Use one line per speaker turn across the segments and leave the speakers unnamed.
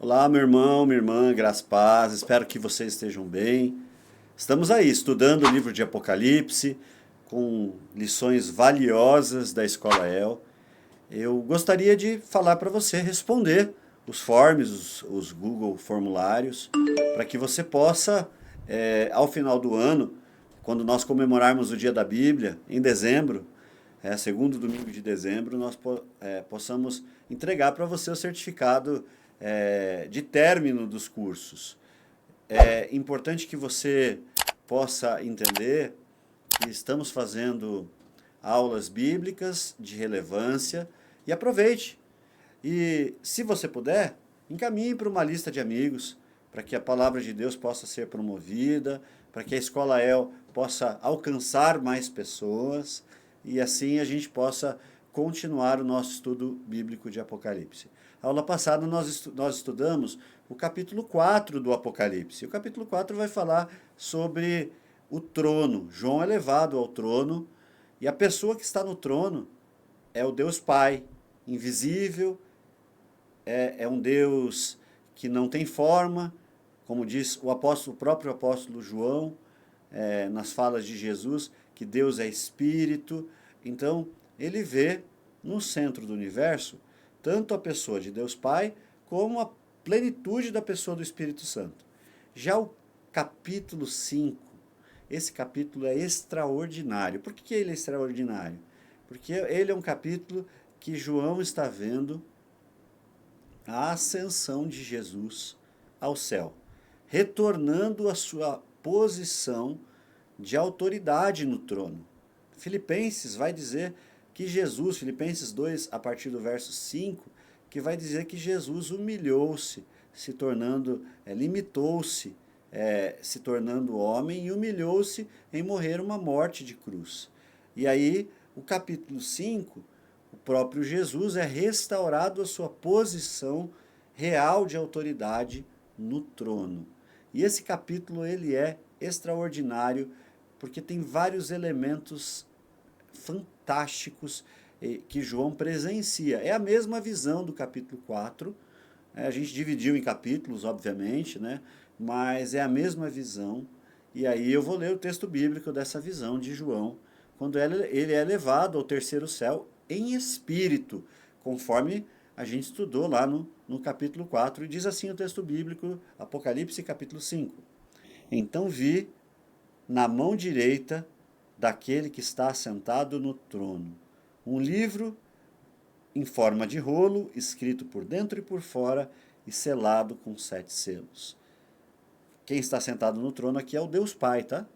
Olá, meu irmão, minha irmã, graças e paz, espero que vocês estejam bem. Estamos aí estudando o livro de Apocalipse, com lições valiosas da Escola El. Eu gostaria de falar para você responder os forms, os Google formulários, para que você possa, ao final do ano, quando nós comemorarmos o Dia da Bíblia, em dezembro, segundo domingo de dezembro, nós possamos entregar para você o certificado de término dos cursos. É importante que você possa entender que estamos fazendo aulas bíblicas de relevância e aproveite. E se você puder, encaminhe para uma lista de amigos, para que a palavra de Deus possa ser promovida, para que a Escola El possa alcançar mais pessoas e assim a gente possa continuar o nosso estudo bíblico de Apocalipse. A aula passada nós estudamos o capítulo 4 do Apocalipse. O capítulo 4 vai falar sobre o trono. João é levado ao trono e a pessoa que está no trono é o Deus Pai, invisível, é um Deus que não tem forma, como diz o próprio apóstolo João, nas falas de Jesus, que Deus é espírito. Então, ele vê no centro do universo tanto a pessoa de Deus Pai, como a plenitude da pessoa do Espírito Santo. Já o capítulo 5, esse capítulo é extraordinário. Por que ele é extraordinário? Porque ele é um capítulo que João está vendo a ascensão de Jesus ao céu, retornando à sua posição de autoridade no trono. Filipenses vai dizer que Jesus, Filipenses 2, a partir do verso 5, que vai dizer que Jesus humilhou-se, se tornando, limitou-se, se tornando homem e humilhou-se em morrer uma morte de cruz. E aí, o capítulo 5, o próprio Jesus é restaurado à sua posição real de autoridade no trono. E esse capítulo ele é extraordinário porque tem vários elementos fantásticos que João presencia. É a mesma visão do capítulo 4. A gente dividiu em capítulos, obviamente, né? Mas é a mesma visão. E aí eu vou ler o texto bíblico dessa visão de João, quando ele é levado ao terceiro céu em espírito, conforme a gente estudou lá no capítulo 4. E diz assim o texto bíblico, Apocalipse capítulo 5. Então vi na mão direita daquele que está sentado no trono um livro em forma de rolo, escrito por dentro e por fora e selado com 7 selos. Quem está sentado no trono aqui é o Deus Pai, tá?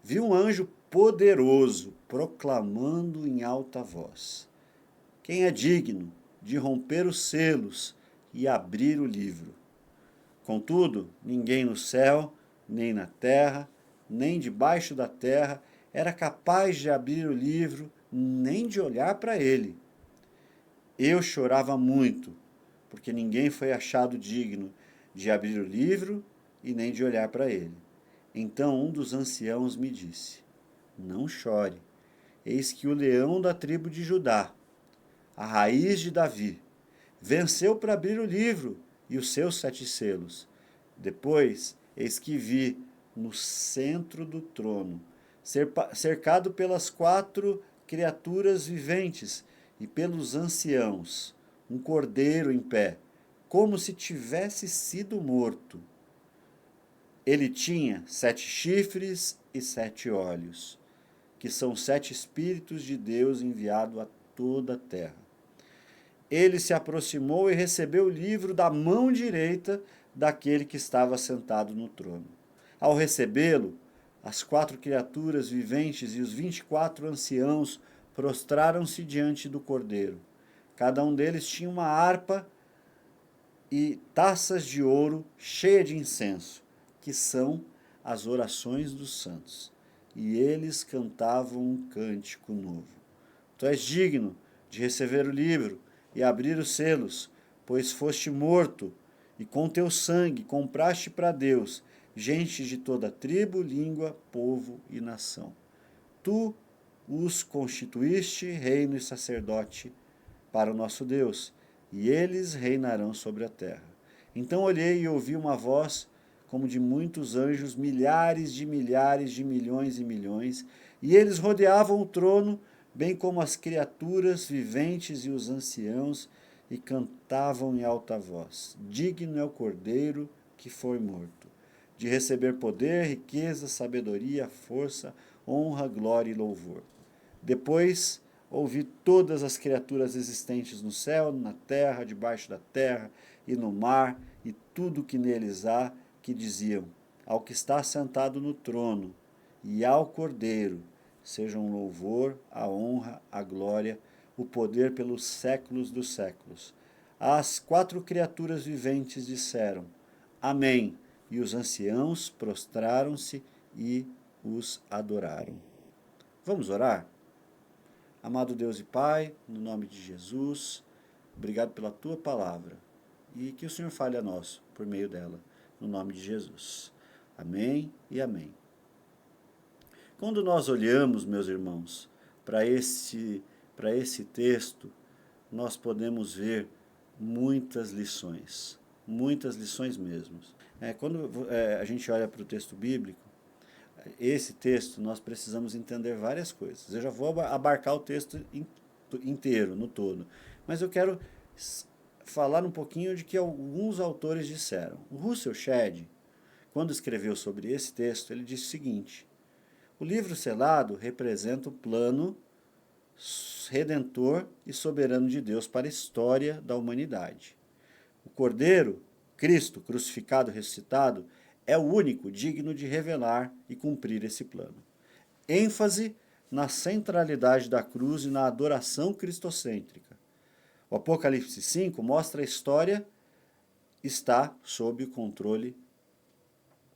Vi um anjo poderoso proclamando em alta voz: quem é digno de romper os selos e abrir o livro? Contudo, ninguém no céu, nem na terra, nem debaixo da terra era capaz de abrir o livro, nem de olhar para ele. Eu chorava muito, porque ninguém foi achado digno de abrir o livro e nem de olhar para ele. Então um dos anciãos me disse: não chore, eis que o leão da tribo de Judá, a raiz de Davi, venceu para abrir o livro e os seus 7 selos. Depois, eis que vi no centro do trono, cercado pelas 4 criaturas viventes e pelos anciãos, um cordeiro em pé, como se tivesse sido morto. Ele tinha 7 chifres e 7 olhos, que são 7 espíritos de Deus enviados a toda a terra. Ele se aproximou e recebeu o livro da mão direita daquele que estava sentado no trono. Ao recebê-lo, as 4 criaturas viventes e os 24 anciãos prostraram-se diante do cordeiro. Cada um deles tinha uma harpa e taças de ouro cheias de incenso, que são as orações dos santos. E eles cantavam um cântico novo. Tu és digno de receber o livro e abrir os selos, pois foste morto, e com teu sangue compraste para Deus gente de toda tribo, língua, povo e nação. Tu os constituíste reino e sacerdote para o nosso Deus, e eles reinarão sobre a terra. Então olhei e ouvi uma voz como de muitos anjos, milhares, de milhões e milhões, e eles rodeavam o trono, bem como as criaturas viventes e os anciãos, e cantavam em alta voz: Digno é o Cordeiro que foi morto, de receber poder, riqueza, sabedoria, força, honra, glória e louvor. Depois ouvi todas as criaturas existentes no céu, na terra, debaixo da terra e no mar, e tudo que neles há, que diziam: Ao que está sentado no trono e ao Cordeiro, sejam o louvor, a honra, a glória, o poder pelos séculos dos séculos. As quatro criaturas viventes disseram: Amém. E os anciãos prostraram-se e os adoraram. Vamos orar? Amado Deus e Pai, no nome de Jesus, obrigado pela tua palavra e que o Senhor fale a nós por meio dela, no nome de Jesus. Amém e amém. Quando nós olhamos, meus irmãos, para esse texto, nós podemos ver muitas lições mesmo. Quando a gente olha para o texto bíblico, esse texto nós precisamos entender várias coisas. Eu já vou abarcar o texto inteiro, no todo. Mas eu quero falar um pouquinho de que alguns autores disseram. O Russell Shedd, quando escreveu sobre esse texto, ele disse o seguinte: o livro selado representa o plano redentor e soberano de Deus para a história da humanidade. O Cordeiro, Cristo, crucificado e ressuscitado, é o único digno de revelar e cumprir esse plano. ênfase na centralidade da cruz e na adoração cristocêntrica. O Apocalipse 5 mostra a história está sob o controle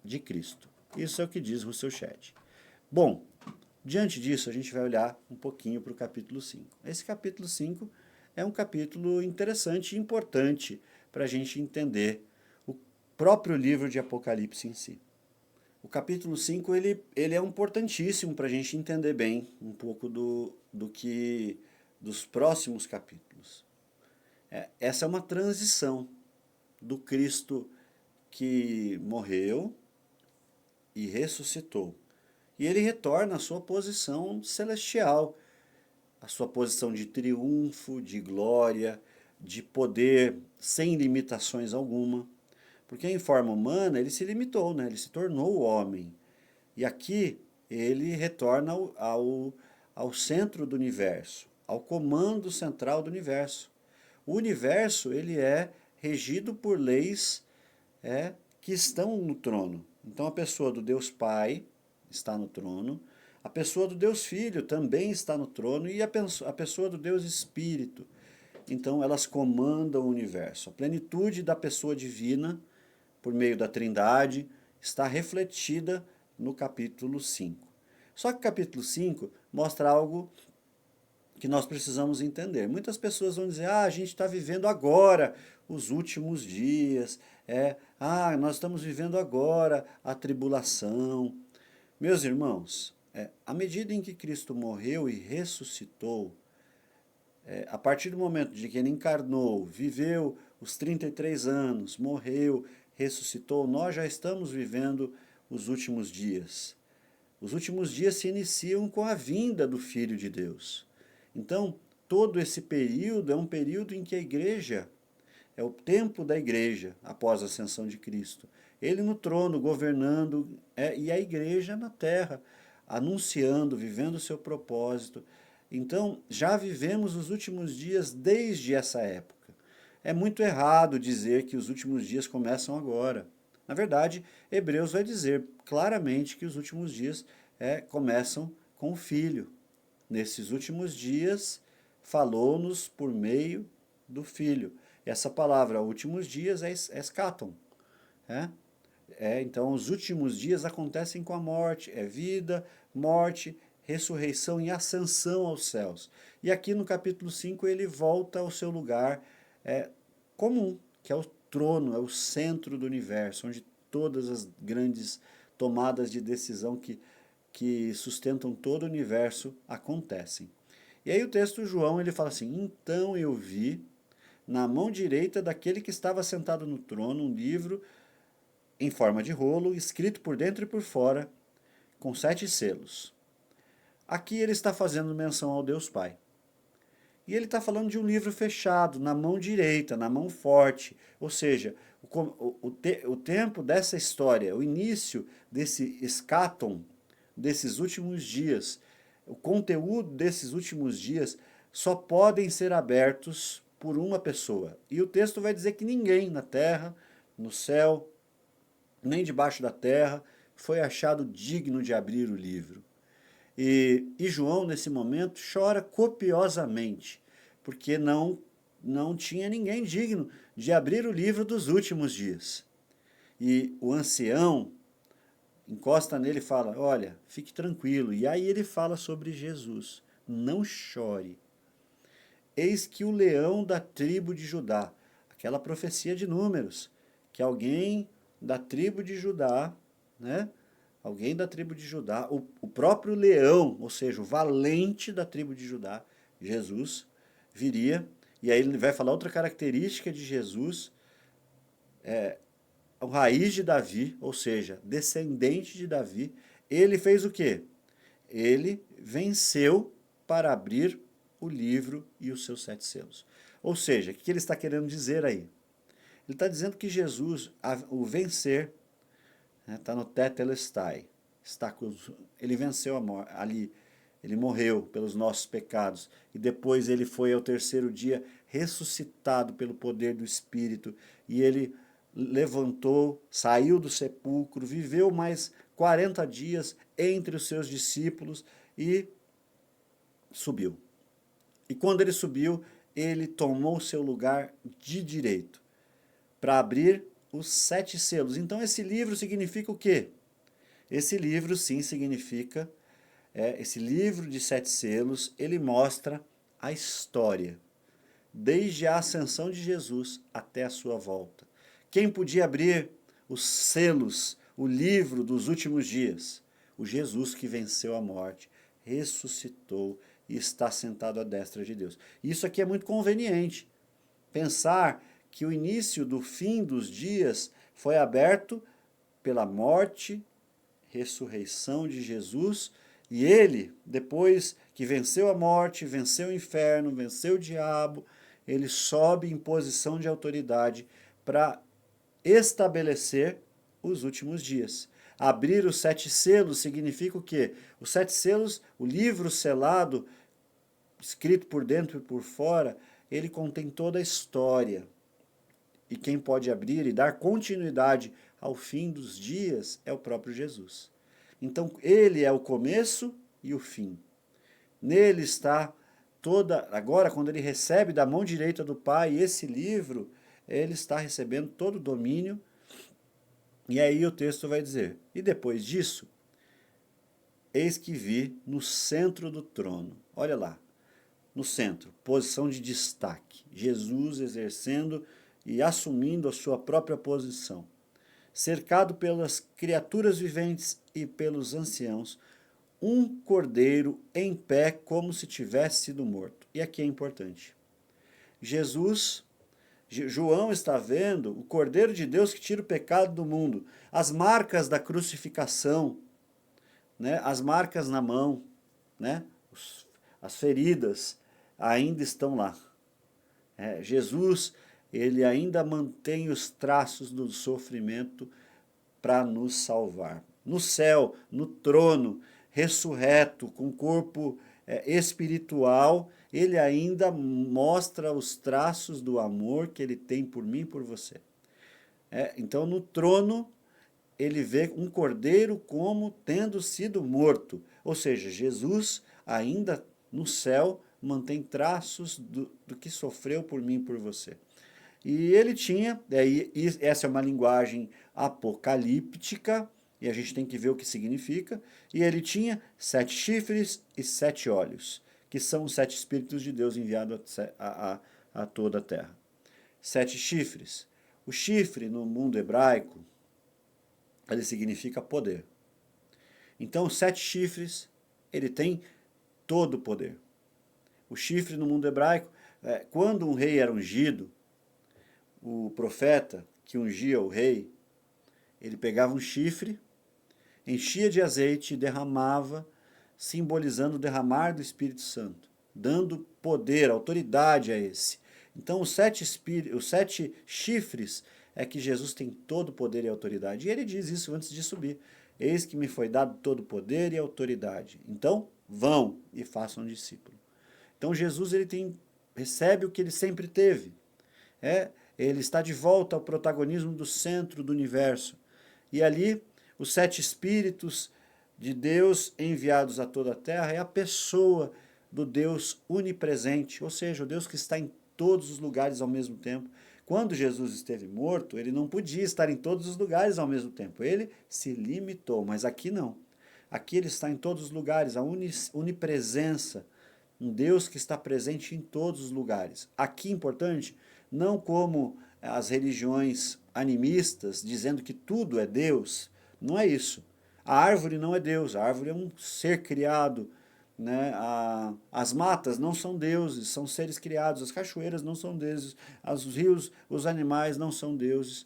de Cristo. Isso é o que diz Russell Shedd. Bom, diante disso a gente vai olhar um pouquinho para o capítulo 5. Esse capítulo 5 é um capítulo interessante e importante para a gente entender o próprio livro de Apocalipse em si. O capítulo 5 ele é importantíssimo para a gente entender bem um pouco dos próximos capítulos. Essa é uma transição do Cristo que morreu e ressuscitou. E ele retorna à sua posição celestial, à sua posição de triunfo, de glória, de poder, sem limitações alguma. Porque em forma humana ele se limitou, né? Ele se tornou o homem. E aqui ele retorna ao centro do universo, ao comando central do universo. O universo ele é regido por leis que estão no trono. Então a pessoa do Deus Pai está no trono, a pessoa do Deus Filho também está no trono e a pessoa do Deus Espírito. Então elas comandam o universo. A plenitude da pessoa divina, por meio da Trindade, está refletida no capítulo 5. Só que o capítulo 5 mostra algo que nós precisamos entender. Muitas pessoas vão dizer: a gente está vivendo agora os últimos dias, nós estamos vivendo agora a tribulação. Meus irmãos, à medida em que Cristo morreu e ressuscitou, a partir do momento de que ele encarnou, viveu os 33 anos, morreu, ressuscitou, nós já estamos vivendo os últimos dias. Os últimos dias se iniciam com a vinda do Filho de Deus. Então, todo esse período é um período em que a igreja, é o tempo da igreja após a ascensão de Cristo. Ele no trono, governando, e a igreja na terra, anunciando, vivendo o seu propósito. Então, já vivemos os últimos dias desde essa época. É muito errado dizer que os últimos dias começam agora. Na verdade, Hebreus vai dizer claramente que os últimos dias começam com o Filho. Nesses últimos dias, falou-nos por meio do Filho. Essa palavra, últimos dias, é escatom. Então, os últimos dias acontecem com a morte. É vida, morte, ressurreição e ascensão aos céus. E aqui no capítulo 5 ele volta ao seu lugar comum, que é o trono, é o centro do universo, onde todas as grandes tomadas de decisão que sustentam todo o universo acontecem. E aí o texto João ele fala assim: então eu vi na mão direita daquele que estava sentado no trono um livro em forma de rolo, escrito por dentro e por fora, com 7 selos. Aqui ele está fazendo menção ao Deus Pai. E ele está falando de um livro fechado, na mão direita, na mão forte. Ou seja, o tempo dessa história, o início desse escatom, desses últimos dias, o conteúdo desses últimos dias só podem ser abertos por uma pessoa. E o texto vai dizer que ninguém na terra, no céu, nem debaixo da terra, foi achado digno de abrir o livro. E João, nesse momento, chora copiosamente, porque não tinha ninguém digno de abrir o livro dos últimos dias. E o ancião encosta nele e fala, olha, fique tranquilo. E aí ele fala sobre Jesus, não chore. Eis que o leão da tribo de Judá, aquela profecia de Números, que alguém da tribo de Judá, né? Alguém da tribo de Judá, o próprio leão, ou seja, o valente da tribo de Judá, Jesus, viria, e aí ele vai falar outra característica de Jesus, o raiz de Davi, ou seja, descendente de Davi. Ele fez o quê? Ele venceu para abrir o livro e os seus 7 selos. Ou seja, o que ele está querendo dizer aí? Ele está dizendo que Jesus, o vencer, está no tetelestai, ele venceu a morte, ali, ele morreu pelos nossos pecados, e depois ele foi ao terceiro dia ressuscitado pelo poder do Espírito, e ele levantou, saiu do sepulcro, viveu mais 40 dias entre os seus discípulos e subiu. E quando ele subiu, ele tomou seu lugar de direito para abrir os 7 selos. Então esse livro significa o quê? Esse livro sim significa, esse livro de 7 selos, ele mostra a história, desde a ascensão de Jesus até a sua volta. Quem podia abrir os selos, o livro dos últimos dias? O Jesus que venceu a morte, ressuscitou e está sentado à destra de Deus. Isso aqui é muito conveniente. Pensar que o início do fim dos dias foi aberto pela morte, ressurreição de Jesus, e ele, depois que venceu a morte, venceu o inferno, venceu o diabo, ele sobe em posição de autoridade para estabelecer os últimos dias. Abrir os 7 selos significa o quê? Os 7 selos, o livro selado, escrito por dentro e por fora, ele contém toda a história. E quem pode abrir e dar continuidade ao fim dos dias é o próprio Jesus. Então ele é o começo e o fim. Nele está toda... Agora, quando ele recebe da mão direita do Pai esse livro, ele está recebendo todo o domínio. E aí o texto vai dizer, e depois disso, eis que vi no centro do trono. Olha lá, no centro, posição de destaque. Jesus exercendo e assumindo a sua própria posição. Cercado pelas criaturas viventes e pelos anciãos, um cordeiro em pé como se tivesse sido morto. E aqui é importante. João está vendo o Cordeiro de Deus que tira o pecado do mundo. As marcas da crucificação, né? As marcas na mão, né? As feridas ainda estão lá. Jesus, ele ainda mantém os traços do sofrimento para nos salvar. No céu, no trono, ressurreto, com corpo espiritual, ele ainda mostra os traços do amor que ele tem por mim e por você. Então, no trono, ele vê um cordeiro como tendo sido morto. Ou seja, Jesus ainda no céu mantém traços do que sofreu por mim e por você. E ele tinha, essa é uma linguagem apocalíptica, e a gente tem que ver o que significa, e ele tinha 7 chifres e 7 olhos, que são os 7 Espíritos de Deus enviados a toda a terra. 7 chifres. O chifre, no mundo hebraico, ele significa poder. Então, os 7 chifres, ele tem todo o poder. O chifre, no mundo hebraico, quando um rei era ungido, o profeta que ungia o rei, ele pegava um chifre, enchia de azeite e derramava, simbolizando o derramar do Espírito Santo, dando poder, autoridade a esse. Então, os 7 chifres é que Jesus tem todo o poder e autoridade. E ele diz isso antes de subir. Eis que me foi dado todo o poder e autoridade. Então, vão e façam discípulo. Então, Jesus recebe o que ele sempre teve. Ele está de volta ao protagonismo do centro do universo. E ali, os 7 espíritos de Deus enviados a toda a terra é a pessoa do Deus onipresente, ou seja, o Deus que está em todos os lugares ao mesmo tempo. Quando Jesus esteve morto, ele não podia estar em todos os lugares ao mesmo tempo. Ele se limitou, mas aqui não. Aqui ele está em todos os lugares, a onipresença, um Deus que está presente em todos os lugares. Aqui, importante, não como as religiões animistas, dizendo que tudo é Deus. Não é isso. A árvore não é Deus, a árvore é um ser criado, né? As matas não são deuses, são seres criados. As cachoeiras não são deuses, os rios, os animais não são deuses.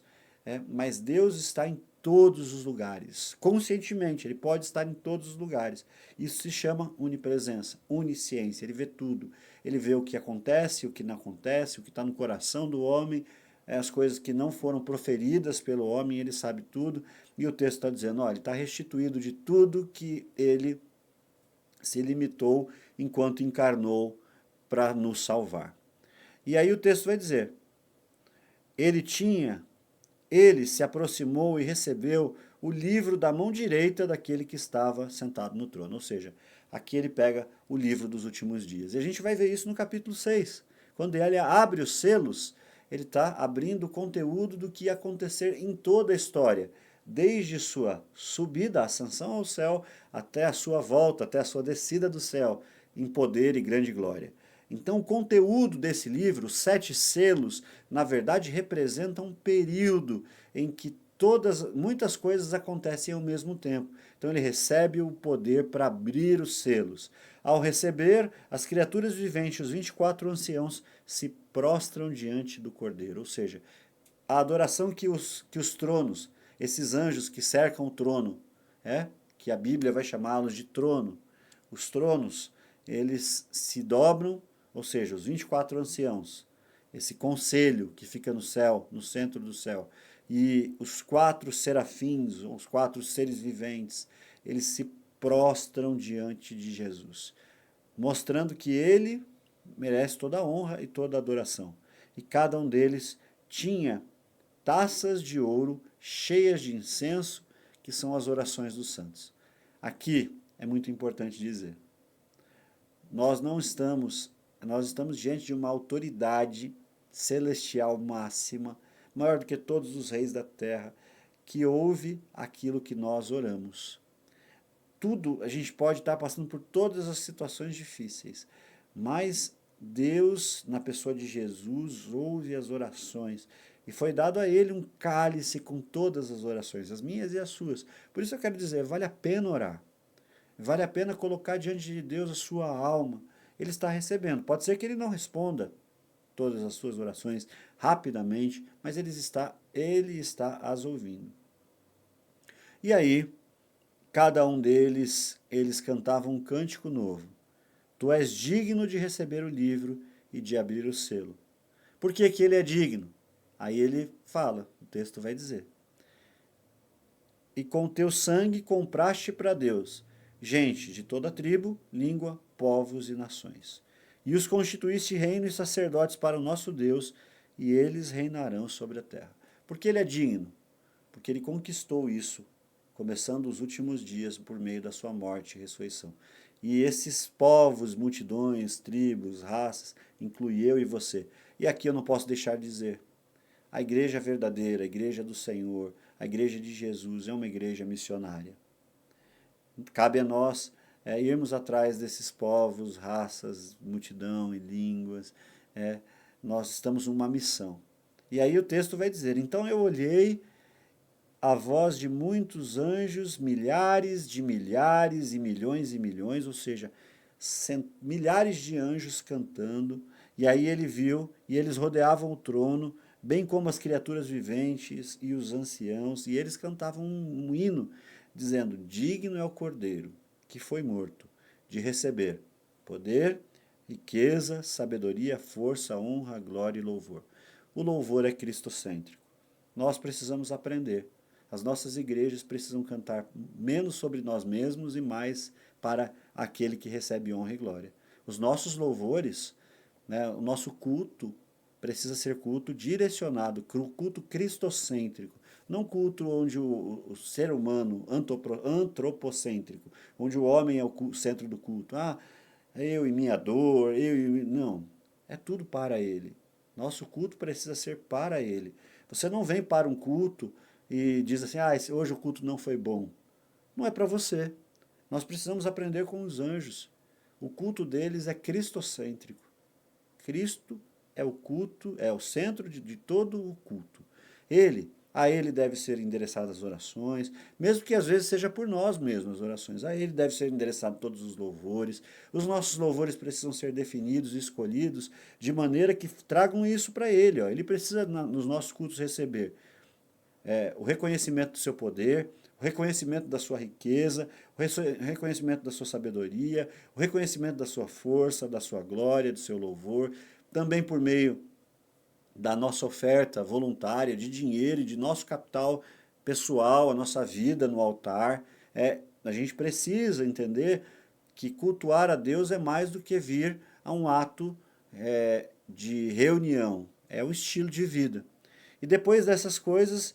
Mas Deus está em todos os lugares. Conscientemente, ele pode estar em todos os lugares. Isso se chama onipresença, onisciência. Ele vê tudo. Ele vê o que acontece, o que não acontece, o que está no coração do homem, as coisas que não foram proferidas pelo homem, ele sabe tudo. E o texto está dizendo, olha, ele está restituído de tudo que ele se limitou enquanto encarnou para nos salvar. E aí o texto vai dizer, ele se aproximou e recebeu o livro da mão direita daquele que estava sentado no trono. Ou seja, aqui ele pega o livro dos últimos dias. E a gente vai ver isso no capítulo 6. Quando ele abre os selos, ele está abrindo o conteúdo do que ia acontecer em toda a história, desde sua subida, a ascensão ao céu, até a sua volta, até a sua descida do céu, em poder e grande glória. Então, o conteúdo desse livro, os 7 selos, na verdade, representam um período em que muitas coisas acontecem ao mesmo tempo. Então, ele recebe o poder para abrir os selos. Ao receber, as criaturas viventes, os 24 anciãos, se prostram diante do Cordeiro. Ou seja, a adoração que os tronos, esses anjos que cercam o trono, que a Bíblia vai chamá-los de trono, os tronos, eles se dobram, ou seja, os 24 anciãos, esse conselho que fica no céu, no centro do céu, e os 4 serafins, os 4 seres viventes, eles se prostram diante de Jesus, mostrando que ele merece toda a honra e toda a adoração. E cada um deles tinha taças de ouro cheias de incenso, que são as orações dos santos. Aqui é muito importante dizer, nós estamos diante de uma autoridade celestial máxima, maior do que todos os reis da terra, que ouve aquilo que nós oramos. A gente pode estar passando por todas as situações difíceis, mas Deus, na pessoa de Jesus, ouve as orações. E foi dado a ele um cálice com todas as orações, as minhas e as suas. Por isso eu quero dizer, vale a pena orar. Vale a pena colocar diante de Deus a sua alma. Ele está recebendo. Pode ser que ele não responda todas as suas orações rapidamente, mas ele está as ouvindo. E aí, cada um eles cantavam um cântico novo. Tu és digno de receber o livro e de abrir o selo. Por que ele é digno? Aí ele fala, o texto vai dizer. E com teu sangue compraste para Deus gente de toda tribo, língua, povos e nações. E os constituíste reino e sacerdotes para o nosso Deus, e eles reinarão sobre a terra. Porque ele é digno? Porque ele conquistou isso, começando os últimos dias por meio da sua morte e ressurreição. E esses povos, multidões, tribos, raças, inclui eu e você. E aqui eu não posso deixar de dizer, a igreja verdadeira, a igreja do Senhor, a igreja de Jesus é uma igreja missionária. Cabe a nós irmos atrás desses povos, raças, multidão e línguas. Nós estamos numa missão. E aí o texto vai dizer, então eu olhei a voz de muitos anjos, milhares de milhares e milhões, ou seja, milhares de anjos cantando, e aí ele viu, e eles rodeavam o trono, bem como as criaturas viventes e os anciãos, e eles cantavam um hino, dizendo: Digno é o Cordeiro, que foi morto, de receber poder, riqueza, sabedoria, força, honra, glória e louvor. O louvor é cristocêntrico. Nós precisamos aprender. As nossas igrejas precisam cantar menos sobre nós mesmos e mais para aquele que recebe honra e glória. Os nossos louvores, né, o nosso culto precisa ser culto direcionado, culto cristocêntrico, não culto onde o ser humano antropocêntrico, onde o homem é o centro do culto. Ah, eu e minha dor, não, é tudo para ele. Nosso culto precisa ser para ele. Você não vem para um culto e diz assim: ah, hoje o culto não foi bom. Não é para você. Nós precisamos aprender com os anjos. O culto deles é cristocêntrico. Cristo é o culto, é o centro de todo o culto. A ele deve ser endereçadas as orações, mesmo que às vezes seja por nós mesmos as orações. A ele deve ser endereçado todos os louvores. Os nossos louvores precisam ser definidos e escolhidos de maneira que tragam isso para ele. Ó. Ele precisa, nos nossos cultos, receber o reconhecimento do seu poder, o reconhecimento da sua riqueza, o reconhecimento da sua sabedoria, o reconhecimento da sua força, da sua glória, do seu louvor, também por meio da nossa oferta voluntária de dinheiro e de nosso capital pessoal, a nossa vida no altar. A gente precisa entender que cultuar a Deus é mais do que vir a um ato de reunião, é o estilo de vida. E depois dessas coisas,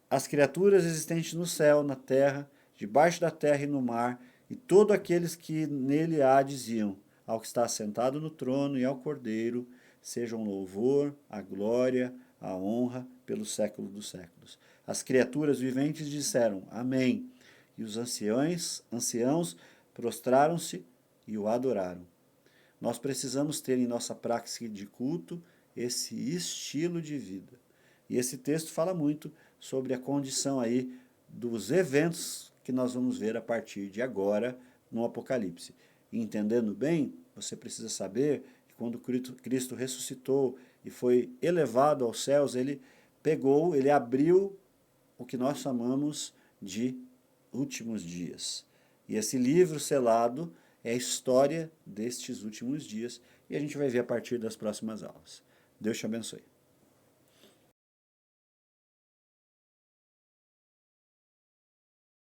as criaturas existentes no céu, na terra, debaixo da terra e no mar, e todos aqueles que nele há diziam: ao que está assentado no trono e ao Cordeiro, sejam louvor, a glória, a honra pelos séculos dos séculos. As criaturas viventes disseram: Amém. E os anciãos prostraram-se e o adoraram. Nós precisamos ter em nossa prática de culto esse estilo de vida. E esse texto fala muito sobre a condição aí dos eventos que nós vamos ver a partir de agora no Apocalipse. E entendendo bem, você precisa saber que quando Cristo ressuscitou e foi elevado aos céus, ele abriu o que nós chamamos de últimos dias. E esse livro selado é a história destes últimos dias e a gente vai ver a partir das próximas aulas. Deus te abençoe.